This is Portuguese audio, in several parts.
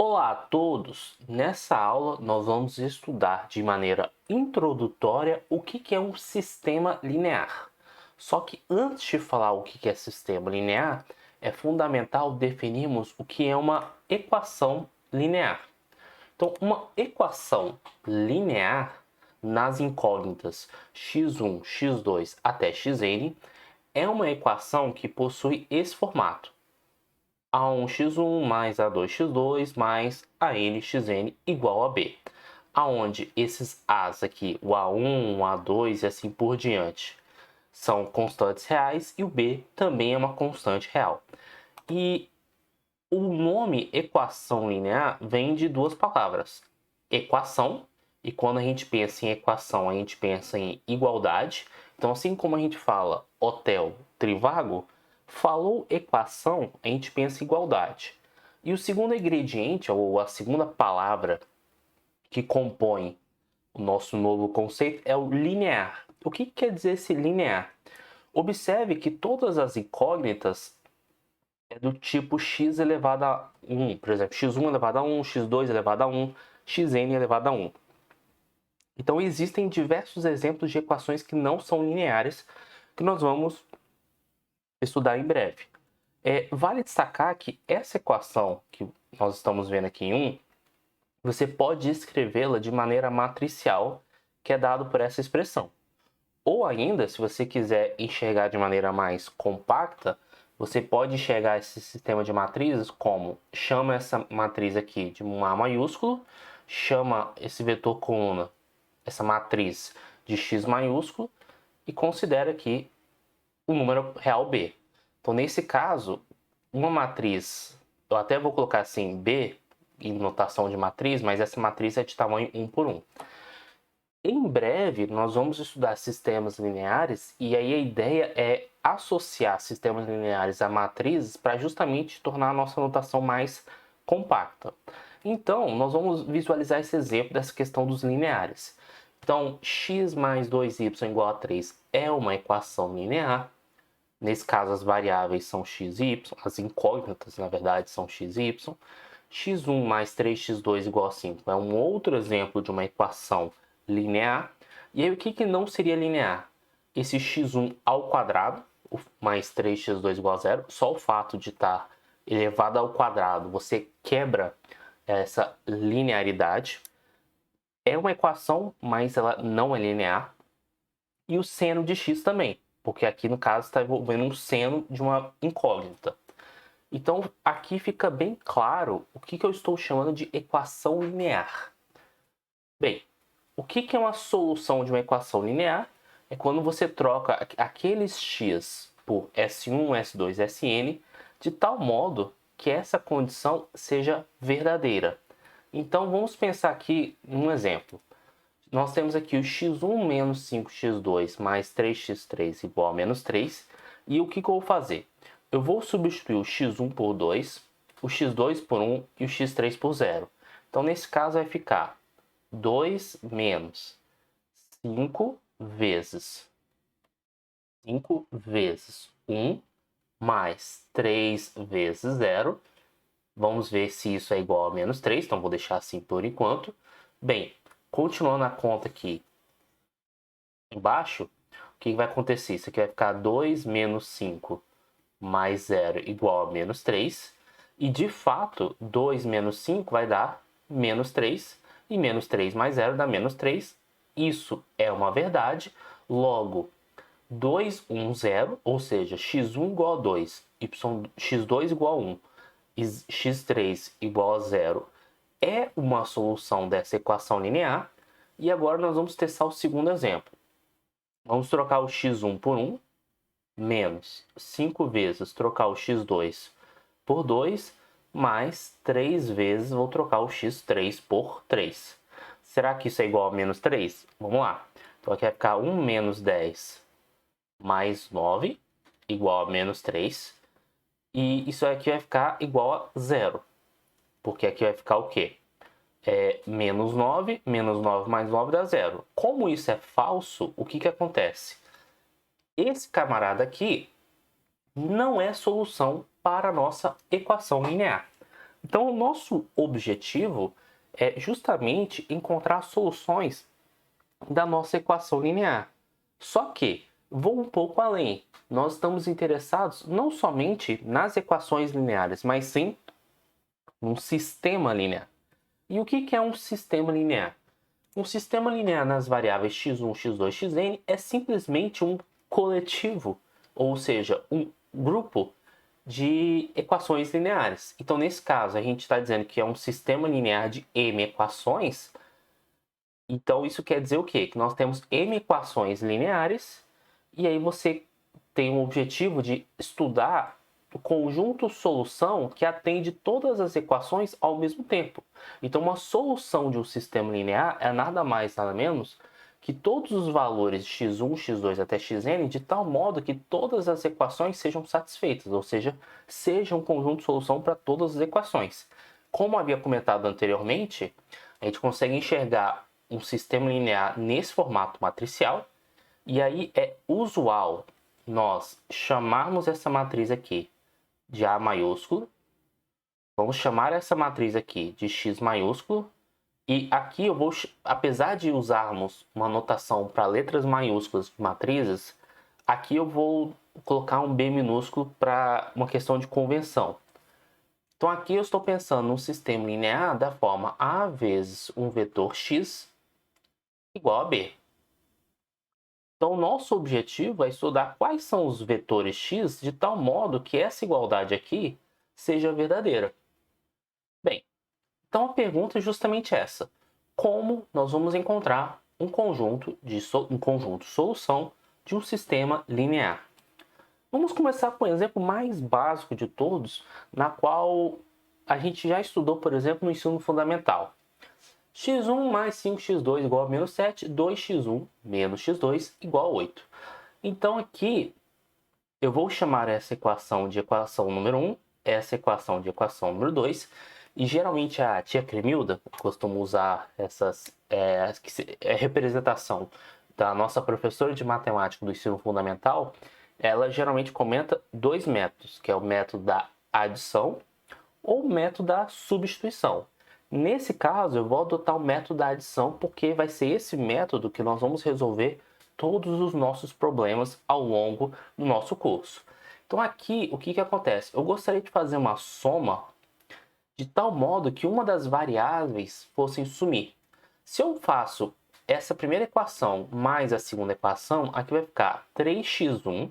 Olá a todos! Nessa aula nós vamos estudar de maneira introdutória o que é um sistema linear. Só que antes de falar o que é sistema linear, é fundamental definirmos o que é uma equação linear. Então, uma equação linear nas incógnitas x1, x2 até xn é uma equação que possui esse formato: a1x1 mais a2x2 mais a(n)xn igual a b, aonde esses a's aqui, o a1, o a2 e assim por diante, são constantes reais e o b também é uma constante real. E o nome equação linear vem de duas palavras: equação, e quando a gente pensa em equação, a gente pensa em igualdade. Então, assim como a gente fala hotel, trivago, falou equação, a gente pensa em igualdade. E o segundo ingrediente, ou a segunda palavra que compõe o nosso novo conceito, é o linear. O que quer dizer esse linear? Observe que todas as incógnitas é do tipo x elevado a 1. Por exemplo, x1 elevado a 1, x2 elevado a 1, xn elevado a 1. Então, existem diversos exemplos de equações que não são lineares, que nós vamos estudar em breve. Vale destacar que essa equação que nós estamos vendo aqui em 1, você pode escrevê-la de maneira matricial, que é dado por essa expressão. Ou ainda, se você quiser enxergar de maneira mais compacta, você pode enxergar esse sistema de matrizes como: chama essa matriz aqui de um A maiúsculo, chama esse vetor coluna, essa matriz, de x maiúsculo e considera aqui o número real b. Então, nesse caso, uma matriz, eu até vou colocar assim B em notação de matriz, mas essa matriz é de tamanho 1 por 1. Em breve, nós vamos estudar sistemas lineares e aí a ideia é associar sistemas lineares a matrizes para justamente tornar a nossa notação mais compacta. Então, nós vamos visualizar esse exemplo dessa questão dos lineares. Então, x mais 2y igual a 3 é uma equação linear. Nesse caso, as variáveis são x e y, as incógnitas, na verdade, são x e y. x1 mais 3x2 igual a 5 é um outro exemplo de uma equação linear. E aí, o que não seria linear? Esse x1 ao quadrado, mais 3x2 igual a 0, só o fato de estar elevado ao quadrado, você quebra essa linearidade. É uma equação, mas ela não é linear. E o seno de x também, porque aqui no caso está envolvendo um seno de uma incógnita. Então, aqui fica bem claro o que eu estou chamando de equação linear. Bem, o que é uma solução de uma equação linear? É quando você troca aqueles x por S1, S2, Sn, de tal modo que essa condição seja verdadeira. Então, vamos pensar aqui num exemplo. Nós temos aqui o x1 menos 5x2 mais 3x3 igual a menos 3. E o que eu vou fazer? Eu vou substituir o x1 por 2, o x2 por 1 e o x3 por 0. Então, nesse caso, vai ficar 2 menos 5 vezes 1 mais 3 vezes 0. Vamos ver se isso é igual a menos 3, então vou deixar assim por enquanto. Bem, continuando a conta aqui embaixo, o que vai acontecer? Isso aqui vai ficar 2 menos 5 mais 0 igual a menos 3. E, de fato, 2 menos 5 vai dar menos 3. E menos 3 mais 0 dá menos 3. Isso é uma verdade. Logo, 2, 1, 0, ou seja, x1 igual a 2, x2 igual a 1 e x3 igual a 0 é uma solução dessa equação linear. E agora nós vamos testar o segundo exemplo. Vamos trocar o x1 por 1, menos 5 vezes trocar o x2 por 2, mais 3 vezes vou trocar o x3 por 3. Será que isso é igual a menos 3? Vamos lá. Então aqui vai ficar 1 menos 10 mais 9 igual a menos 3. E isso aqui vai ficar igual a 0. Porque aqui vai ficar o quê? Menos 9 mais 9 dá 0. Como isso é falso, o que acontece? Esse camarada aqui não é solução para a nossa equação linear. Então, o nosso objetivo é justamente encontrar soluções da nossa equação linear. Só que, vou um pouco além. Nós estamos interessados não somente nas equações lineares, mas sim num sistema linear. E o que é um sistema linear? Um sistema linear nas variáveis x1, x2, xn é simplesmente um coletivo, ou seja, um grupo de equações lineares. Então, nesse caso, a gente está dizendo que é um sistema linear de m equações. Então, isso quer dizer o quê? Que nós temos m equações lineares e aí você tem o objetivo de estudar o conjunto solução que atende todas as equações ao mesmo tempo. Então, uma solução de um sistema linear é nada mais, nada menos que todos os valores de x1, x2 até xn de tal modo que todas as equações sejam satisfeitas, ou seja, seja um conjunto de solução para todas as equações. Como havia comentado anteriormente, a gente consegue enxergar um sistema linear nesse formato matricial, e aí é usual nós chamarmos essa matriz aqui de A maiúsculo, vamos chamar essa matriz aqui de X maiúsculo, e aqui eu vou, apesar de usarmos uma notação para letras maiúsculas de matrizes, aqui eu vou colocar um B minúsculo para uma questão de convenção. Então aqui eu estou pensando num sistema linear da forma A vezes um vetor X igual a B. Então, o nosso objetivo é estudar quais são os vetores x de tal modo que essa igualdade aqui seja verdadeira. Bem, então a pergunta é justamente essa. Como nós vamos encontrar um conjunto solução de um sistema linear? Vamos começar com o exemplo mais básico de todos, na qual a gente já estudou, por exemplo, no ensino fundamental. x1 mais 5x2 igual a menos 7, 2x1 menos x2 igual a 8. Então aqui eu vou chamar essa equação de equação número 1, essa equação de equação número 2, e geralmente a tia Cremilda costuma usar essas representação da nossa professora de matemática do ensino fundamental. Ela geralmente comenta dois métodos, que é o método da adição ou o método da substituição. Nesse caso, eu vou adotar o método da adição porque vai ser esse método que nós vamos resolver todos os nossos problemas ao longo do nosso curso. Então aqui, o que acontece? Eu gostaria de fazer uma soma de tal modo que uma das variáveis fosse sumir. Se eu faço essa primeira equação mais a segunda equação, aqui vai ficar 3x1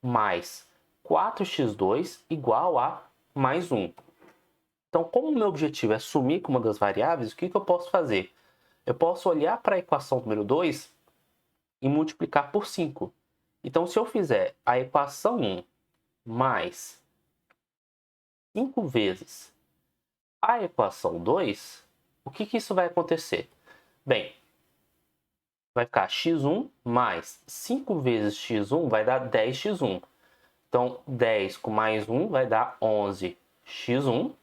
mais 4x2 igual a mais 1. Então, como o meu objetivo é sumir com uma das variáveis, o que eu posso fazer? Eu posso olhar para a equação número 2 e multiplicar por 5. Então, se eu fizer a equação 1 mais 5 vezes a equação 2, o que isso vai acontecer? Bem, vai ficar x1 mais 5 vezes x1 vai dar 10x1. Então, 10 com mais 1 vai dar 11x1.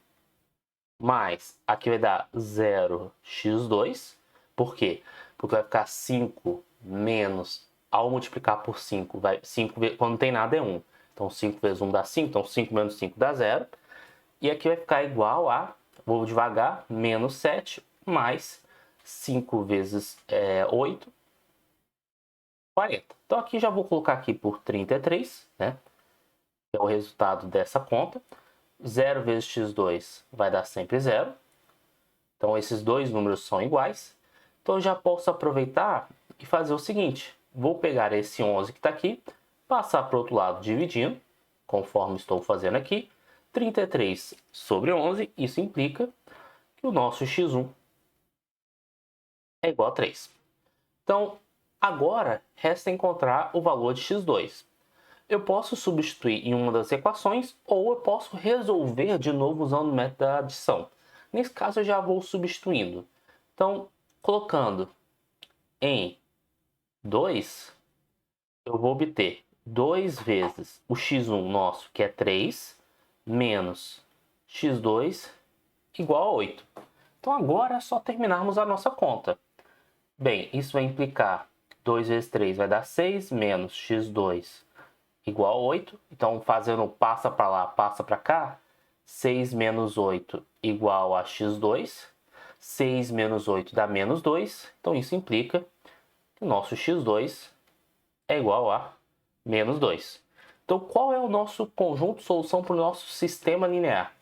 Mais, aqui vai dar 0x2. Por quê? Porque vai ficar 5 menos, ao multiplicar por 5, 5 quando não tem nada é 1. Então 5 vezes 1 dá 5, então 5 menos 5 dá 0. E aqui vai ficar igual a, vou devagar, menos 7 mais 5 vezes 8, 40. Então aqui já vou colocar aqui por 33, né? Que é o resultado dessa conta. 0 vezes x2 vai dar sempre 0. Então, esses dois números são iguais. Então, eu já posso aproveitar e fazer o seguinte. Vou pegar esse 11 que está aqui, passar para o outro lado dividindo, conforme estou fazendo aqui. 33 sobre 11, isso implica que o nosso x1 é igual a 3. Então, agora resta encontrar o valor de x2. Eu posso substituir em uma das equações ou eu posso resolver de novo usando o método da adição. Nesse caso, eu já vou substituindo. Então, colocando em 2, eu vou obter 2 vezes o x1 nosso, que é 3, menos x2 igual a 8. Então, agora é só terminarmos a nossa conta. Bem, isso vai implicar 2 vezes 3 vai dar 6, menos x2 igual a 8. Então, fazendo passa para lá, passa para cá, 6 menos 8 igual a x2. 6 menos 8 dá menos 2. Então, isso implica que o nosso x2 é igual a menos 2. Então, qual é o nosso conjunto de solução para o nosso sistema linear?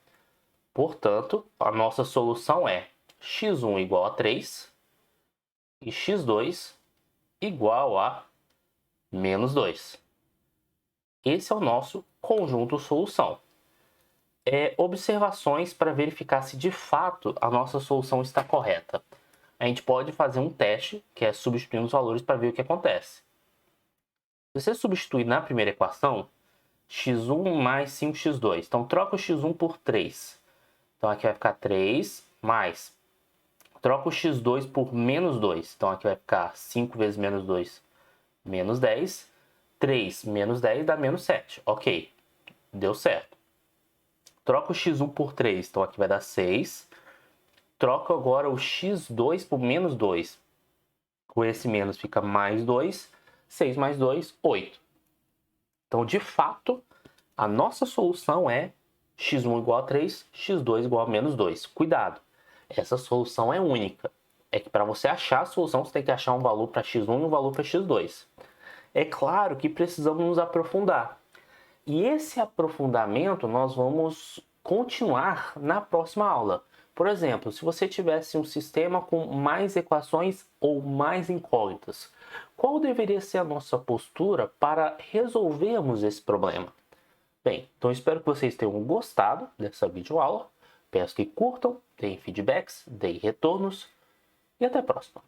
Portanto, a nossa solução é x1 igual a 3 e x2 igual a menos 2. Esse é o nosso conjunto solução. Observações para verificar se de fato a nossa solução está correta. A gente pode fazer um teste, que é substituindo os valores para ver o que acontece. Se você substituir na primeira equação, x1 mais 5x2. Então, troca o x1 por 3. Então, aqui vai ficar 3 mais. Troca o x2 por menos 2. Então, aqui vai ficar 5 vezes menos 2, menos 10. 3 menos 10 dá menos 7. Ok, deu certo. Troca o x1 por 3. Então, aqui vai dar 6. Troca agora o x2 por menos 2. Com esse menos fica mais 2. 6 mais 2, 8. Então, de fato, a nossa solução é x1 igual a 3, x2 igual a menos 2. Cuidado, essa solução é única. É que para você achar a solução, você tem que achar um valor para x1 e um valor para x2. É claro que precisamos nos aprofundar. E esse aprofundamento nós vamos continuar na próxima aula. Por exemplo, se você tivesse um sistema com mais equações ou mais incógnitas, qual deveria ser a nossa postura para resolvermos esse problema? Bem, então espero que vocês tenham gostado dessa videoaula. Peço que curtam, deem feedbacks, deem retornos e até a próxima.